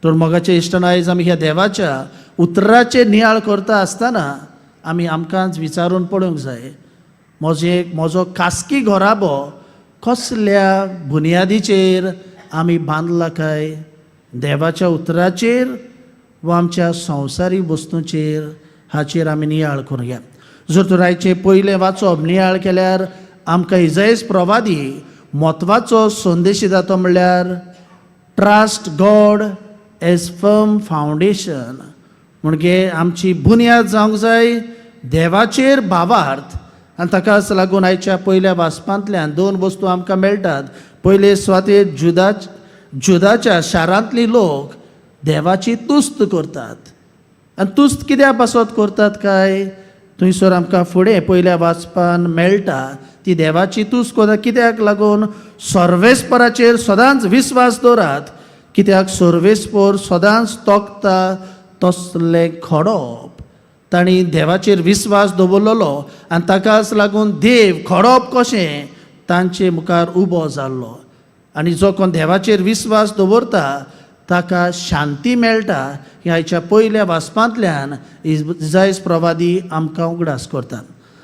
तर मोगाचे इश्टन आयज आमी ह्या देवाच्या उतराचे नियाळ करता आसतना आमी आमकांच विचारून पळोवंक जाय, म्हजो खासगी घोराबो कसल्या बुनयादीचेर आमी बांदला काय, देवाच्या उतराचेर वा आमच्या संवसारी वस्तूंचेर, हाचेर आमी नियाळ करूया. जर तर आयचे पयलें वाचप नियाळ केल्यार आमकां इजायस प्रवादी म्हत्वाचो संदेश दिता म्हणल्यार trust God as firm foundation. म्हणजे आमची बुनयाद जावंक जाय देवाचेर भावार्थ. आनी ताकाच लागून आयच्या पयल्या वाचपांतल्यान 2 वस्तू आमकां मेळटात. पयले सुवातेर जुदाच्या शारांतली लोक देवाची तुस्त करतात. आनी तुस्त कित्याक पासत करतात काय, थंयसर आमकां फुडें पयल्या वाचपान मेळटा. ती देवाची तुस्त करता कित्याक लागून सर्वेस्पराचेर सदांच विस्वास दवरात, कित्याक सर्वेस्पर सदांच तोखता तसले खडप. तांणी देवाचेर विस्वास दवरलेलो आनी ताकाच लागून देव खडप कशें तांचे मुखार उबो जाल्लो. आनी जो कोण देवाचेर विस्वास दवरता ताका शांती मेळटा. हे आयच्या पयल्या वाचपांतल्यान इजायस प्रवादी आमकां उगडास करता.